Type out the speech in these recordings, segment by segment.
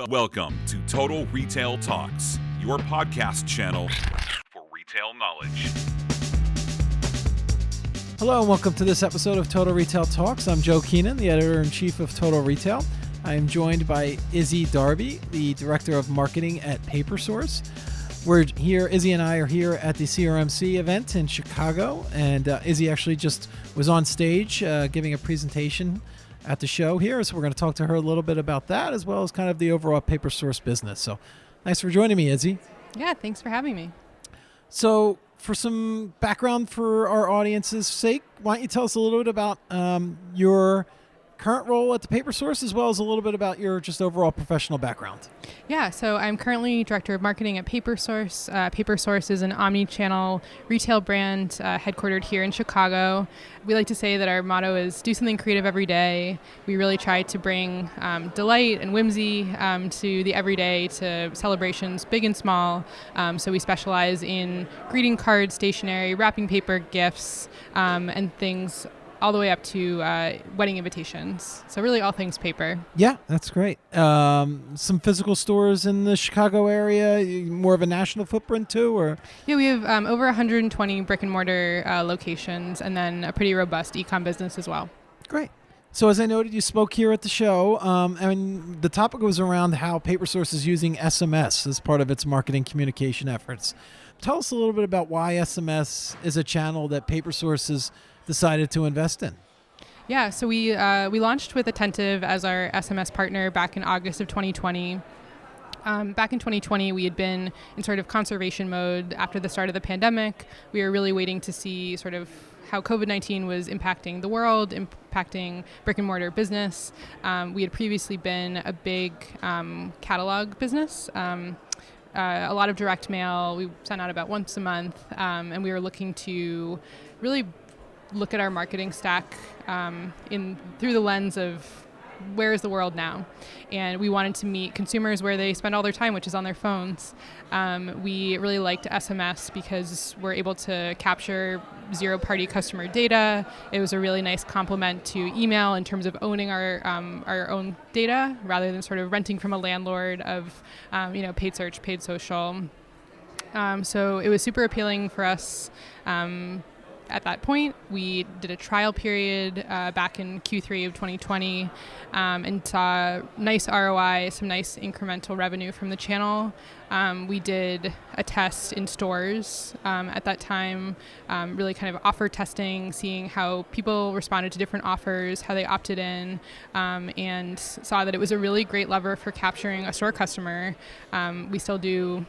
Welcome to Total Retail Talks, your podcast channel for retail knowledge. Hello and welcome to this episode of Total Retail Talks. I'm Joe Keenan, the editor-in-chief of Total Retail. I am joined by Isabelle Darby, the director of marketing at PaperSource. We're here, Izzy and I are here at the CRMC event in Chicago, and Izzy actually just was on stage giving a presentation at the show here, so we're going to talk to her a little bit about that, as well as kind of the overall PaperSource business. So thanks for joining me, Izzy. Yeah, thanks for having me. So for some background for our audience's sake, why don't you tell us a little bit about your current role at the PaperSource, as well as a little bit about your just overall professional background. Yeah, so I'm currently director of marketing at PaperSource. PaperSource is an omni-channel retail brand headquartered here in Chicago. We like to say that our motto is do something creative every day. We really try to bring delight and whimsy to the everyday, to celebrations big and small. So we specialize in greeting cards, stationery, wrapping paper, gifts, and things all the way up to wedding invitations. So really all things paper. Yeah, that's great. Some physical stores in the Chicago area, more of a national footprint too, or? Yeah, we have over 120 brick and mortar locations, and then a pretty robust e-com business as well. Great. So as I noted, you spoke here at the show, and the topic was around how PaperSource is using SMS as part of its marketing communication efforts. Tell us a little bit about why SMS is a channel that PaperSource has decided to invest in. Yeah, so we launched with Attentive as our SMS partner back in August of 2020. Back in 2020, we had been in sort of conservation mode after the start of the pandemic. We were really waiting to see sort of how COVID-19 was impacting the world, impacting brick and mortar business. We had previously been a big catalog business. A lot of direct mail. We sent out about once a month, and we were looking to really look at our marketing stack through the lens of where is the world now, and we wanted to meet consumers where they spend all their time, which is on their phones. We really liked SMS because we're able to capture zero-party customer data. It was a really nice complement to email in terms of owning our own data rather than sort of renting from a landlord of paid search, paid social. So it was super appealing for us. At that point, we did a trial period back in Q3 of 2020 and saw nice ROI, some nice incremental revenue from the channel. We did a test in stores at that time, really kind of offer testing, seeing how people responded to different offers, how they opted in, and saw that it was a really great lever for capturing a store customer. We still do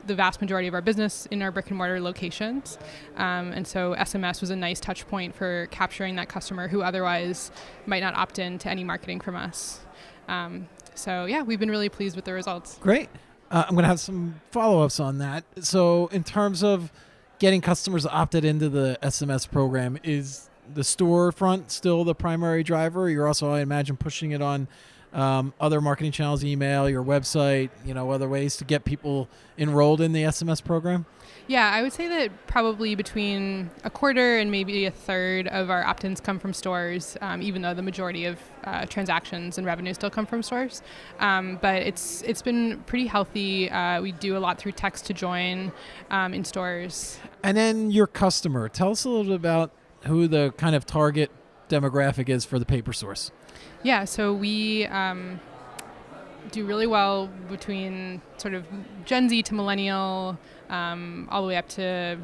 the vast majority of our business in our brick and mortar locations. And so SMS was a nice touch point for capturing that customer who otherwise might not opt in to any marketing from us. So yeah, we've been really pleased with the results. Great. I'm going to have some follow-ups on that. So in terms of getting customers opted into the SMS program, is the storefront still the primary driver? You're also, I imagine, pushing it on other marketing channels, email, your website, other ways to get people enrolled in the SMS program? Yeah, I would say that probably between a quarter and maybe a third of our opt-ins come from stores, even though the majority of transactions and revenue still come from stores. But it's been pretty healthy. We do a lot through text to join in stores. And then your customer. Tell us a little bit about who the kind of target demographic is for the PaperSource. Yeah, so we do really well between sort of Gen Z to millennial, all the way up to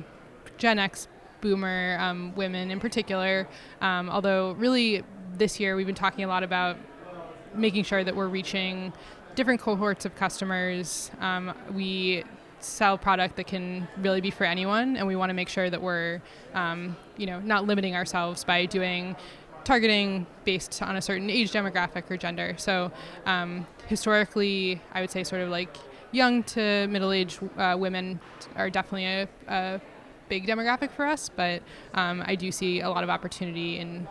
Gen X, boomer, women in particular. Although really this year we've been talking a lot about making sure that we're reaching different cohorts of customers. We sell product that can really be for anyone, and we want to make sure that we're not limiting ourselves by doing targeting based on a certain age demographic or gender. So historically, I would say sort of like young to middle-aged women are definitely a big demographic for us, but I do see a lot of opportunity in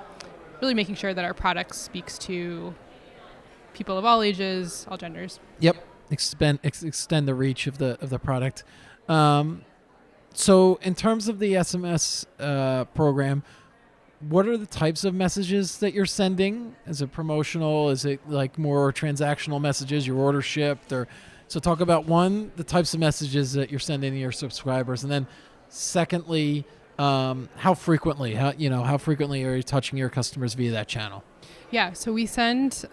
really making sure that our product speaks to people of all ages, all genders. Yep, extend the reach of the product. So in terms of the SMS program, what are the types of messages that you're sending? Is it promotional? Is it like more transactional messages, your order shipped? So talk about, one, the types of messages that you're sending to your subscribers, and then secondly, how frequently are you touching your customers via that channel? Yeah, so we send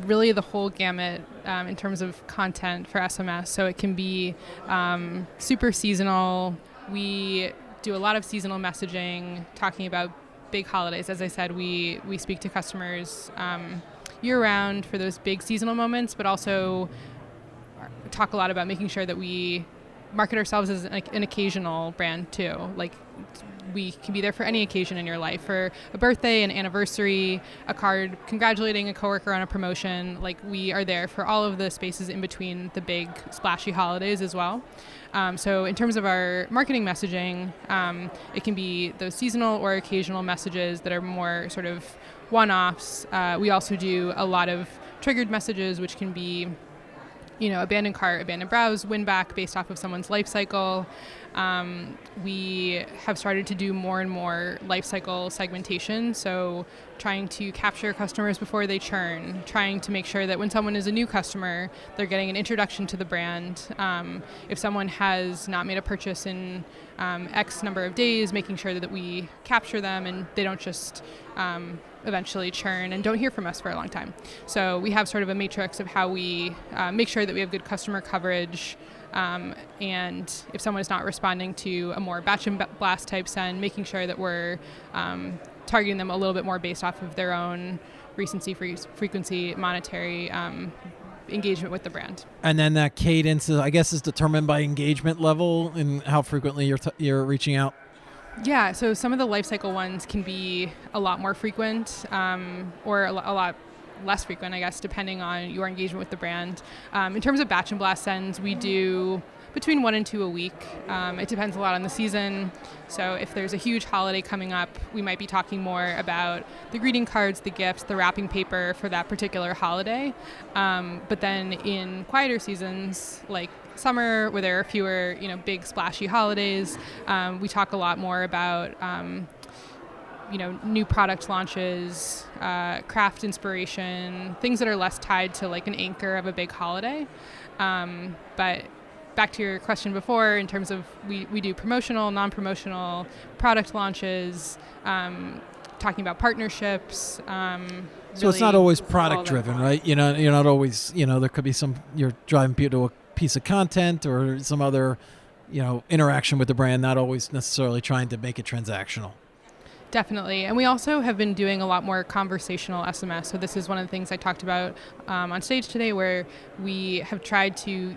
really the whole gamut in terms of content for SMS. So it can be super seasonal. We do a lot of seasonal messaging, talking about big holidays. As I said, we speak to customers year-round for those big seasonal moments, but also talk a lot about making sure that we market ourselves as an occasional brand too. Like, we can be there for any occasion in your life, for a birthday, an anniversary, a card congratulating a coworker on a promotion. Like, we are there for all of the spaces in between the big splashy holidays as well. So in terms of our marketing messaging, it can be those seasonal or occasional messages that are more sort of one-offs. We also do a lot of triggered messages, which can be, abandoned cart, abandoned browse, win back based off of someone's life cycle. We have started to do more and more life cycle segmentation, so trying to capture customers before they churn, trying to make sure that when someone is a new customer, they're getting an introduction to the brand. If someone has not made a purchase in X number of days, making sure that we capture them and they don't just eventually churn and don't hear from us for a long time. So we have sort of a matrix of how we make sure that we have good customer coverage. And if someone is not responding to a more batch and blast type send, making sure that we're targeting them a little bit more based off of their own recency, frequency, monetary engagement with the brand. And then that cadence, I guess, is determined by engagement level and how frequently you're reaching out. Yeah, so some of the life cycle ones can be a lot more frequent or a lot less frequent, I guess, depending on your engagement with the brand. In terms of batch and blast sends, we do between 1 and 2 a week. It depends a lot on the season. So if there's a huge holiday coming up, we might be talking more about the greeting cards, the gifts, the wrapping paper for that particular holiday. But then in quieter seasons, like summer, where there are fewer, big splashy holidays, we talk a lot more about new product launches, craft inspiration, things that are less tied to like an anchor of a big holiday. But back to your question before, in terms of we do promotional, non-promotional product launches, talking about partnerships. So it's not always product driven, right? You're not always, there could be you're driving people to a piece of content or some other, interaction with the brand, not always necessarily trying to make it transactional. Definitely. And we also have been doing a lot more conversational SMS. So this is one of the things I talked about on stage today, where we have tried to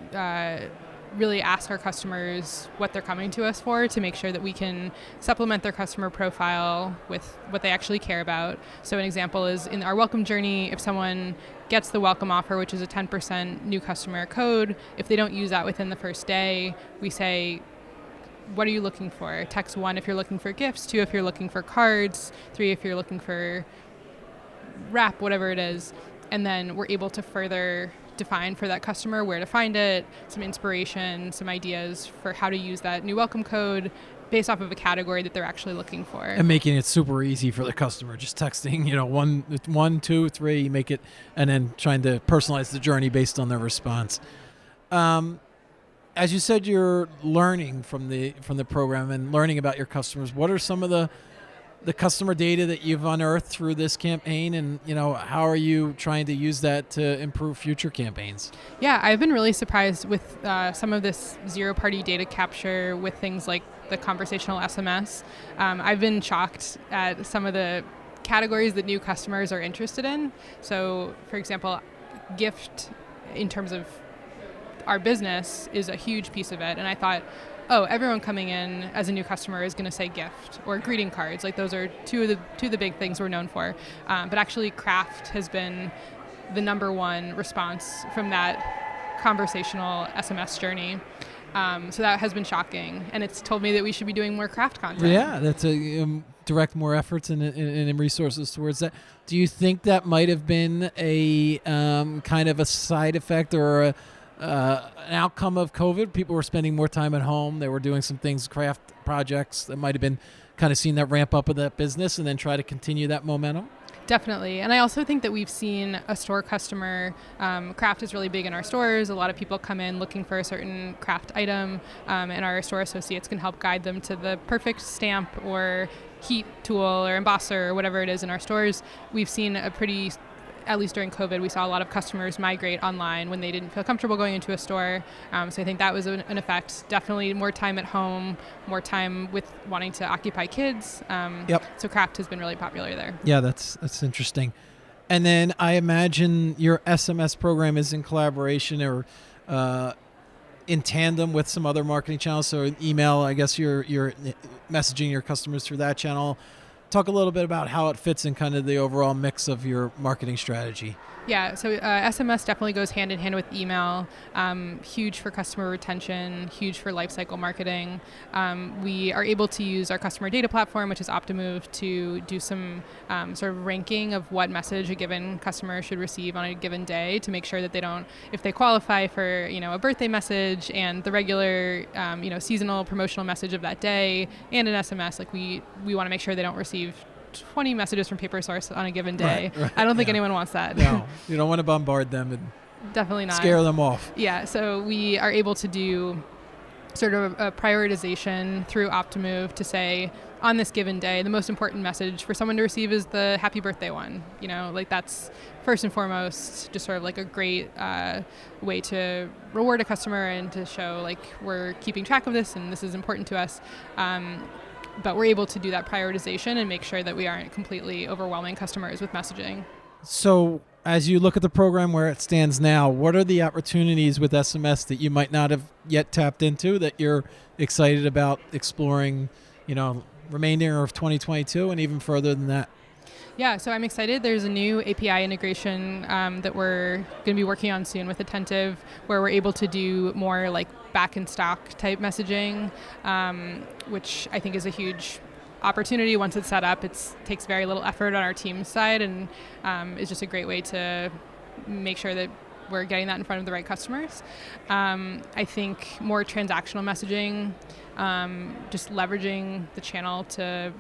really ask our customers what they're coming to us for, to make sure that we can supplement their customer profile with what they actually care about. So an example is in our welcome journey, if someone gets the welcome offer, which is a 10% new customer code, if they don't use that within the first day, we say, what are you looking for? Text 1 if you're looking for gifts, 2 if you're looking for cards, 3 if you're looking for wrap, whatever it is. And then we're able to further define for that customer where to find it, some inspiration, some ideas for how to use that new welcome code based off of a category that they're actually looking for. And making it super easy for the customer, just texting, 1, 2, 3, make it, and then trying to personalize the journey based on their response. As you said, you're learning from the program and learning about your customers. What are some of the customer data that you've unearthed through this campaign, and how are you trying to use that to improve future campaigns? Yeah, I've been really surprised with some of this zero-party data capture with things like the conversational SMS. I've been shocked at some of the categories that new customers are interested in. So, for example, gift, in terms of our business, is a huge piece of it. And I thought, everyone coming in as a new customer is going to say gift or greeting cards. Like, those are two of the big things we're known for. But actually, craft has been the number one response from that conversational SMS journey. So that has been shocking. And it's told me that we should be doing more craft content. Yeah, that's direct more efforts and resources towards that. Do you think that might have been a kind of a side effect or an outcome of COVID? People were spending more time at home. They were doing some things, craft projects that might have been kind of seen that ramp up of that business and then try to continue that momentum? Definitely. And I also think that we've seen a store customer, craft is really big in our stores. A lot of people come in looking for a certain craft item, and our store associates can help guide them to the perfect stamp or heat tool or embosser or whatever it is in our stores. We've seen at least during COVID, we saw a lot of customers migrate online when they didn't feel comfortable going into a store. So I think that was an effect. Definitely more time at home, more time with wanting to occupy kids. So craft has been really popular there. Yeah, that's interesting. And then I imagine your SMS program is in collaboration or in tandem with some other marketing channels. So email, I guess you're messaging your customers through that channel. Talk a little bit about how it fits in kind of the overall mix of your marketing strategy. Yeah, so SMS definitely goes hand in hand with email. Huge for customer retention, huge for lifecycle marketing. We are able to use our customer data platform, which is Optimove, to do some sort of ranking of what message a given customer should receive on a given day to make sure that if they qualify for a birthday message and the regular seasonal promotional message of that day and an SMS, like we want to make sure they don't receive 20 messages from PaperSource on a given day. Right. I don't think anyone wants that. No, you don't want to bombard them and definitely not scare them off. Yeah, so we are able to do sort of a prioritization through Optimove to say on this given day, the most important message for someone to receive is the happy birthday one. That's first and foremost just sort of like a great way to reward a customer and to show like we're keeping track of this and this is important to us. But we're able to do that prioritization and make sure that we aren't completely overwhelming customers with messaging. So as you look at the program where it stands now, what are the opportunities with SMS that you might not have yet tapped into that you're excited about exploring, remainder of 2022 and even further than that? Yeah, so I'm excited. There's a new API integration that we're going to be working on soon with Attentive, where we're able to do more like back in stock type messaging, which I think is a huge opportunity. Once it's set up, it takes very little effort on our team's side and is just a great way to make sure that we're getting that in front of the right customers. I think more transactional messaging, just leveraging the channel to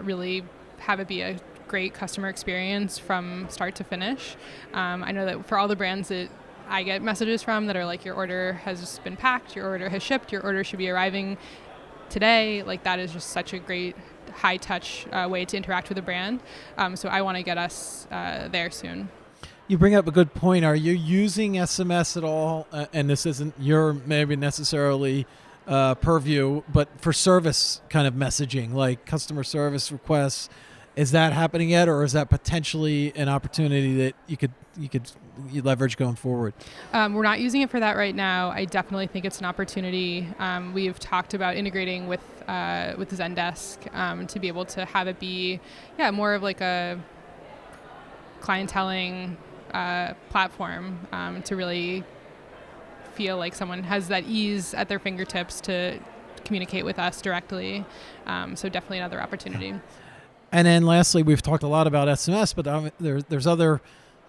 really have it be a great customer experience from start to finish. I know that for all the brands that I get messages from that are like, your order has been packed, your order has shipped, your order should be arriving today. Like that is just such a great high touch way to interact with a brand. So I want to get us there soon. You bring up a good point. Are you using SMS at all? And this isn't your maybe necessarily purview, but for service kind of messaging, like customer service requests, is that happening yet, or is that potentially an opportunity that you could leverage going forward? We're not using it for that right now. I definitely think it's an opportunity. We've talked about integrating with Zendesk to be able to have it be, more of like a clienteling platform to really feel like someone has that ease at their fingertips to communicate with us directly. So definitely another opportunity. And then lastly, we've talked a lot about SMS, but there's other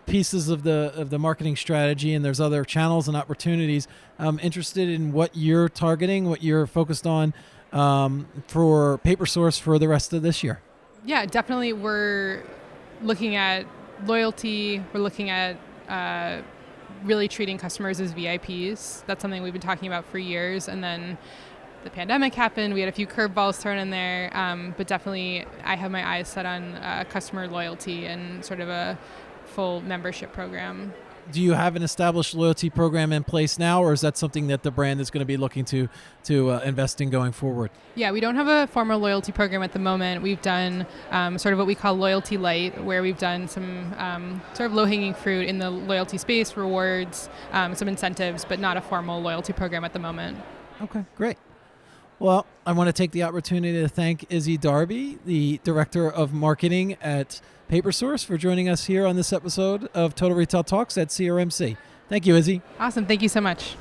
pieces of the marketing strategy, and there's other channels and opportunities. I'm interested in what you're targeting, what you're focused on for PaperSource for the rest of this year. Yeah, definitely. We're looking at loyalty. We're looking at really treating customers as VIPs. That's something we've been talking about for years. And then the pandemic happened. We had a few curveballs thrown in there, but definitely I have my eyes set on customer loyalty and sort of a full membership program. Do you have an established loyalty program in place now, or is that something that the brand is going to be looking to invest in going forward? Yeah, we don't have a formal loyalty program at the moment. We've done sort of what we call Loyalty Light, where we've done some sort of low-hanging fruit in the loyalty space, rewards, some incentives, but not a formal loyalty program at the moment. Okay, great. Well, I want to take the opportunity to thank Isabelle Darby, the Director of Marketing at PaperSource, for joining us here on this episode of Total Retail Talks at CRMC. Thank you, Izzy. Awesome. Thank you so much.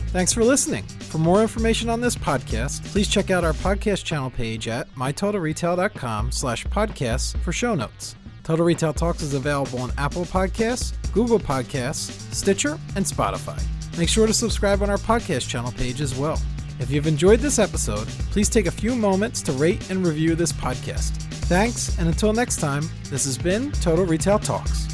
Thanks for listening. For more information on this podcast, please check out our podcast channel page at mytotalretail.com/podcasts for show notes. Total Retail Talks is available on Apple Podcasts, Google Podcasts, Stitcher, and Spotify. Make sure to subscribe on our podcast channel page as well. If you've enjoyed this episode, please take a few moments to rate and review this podcast. Thanks, and until next time, this has been Total Retail Talks.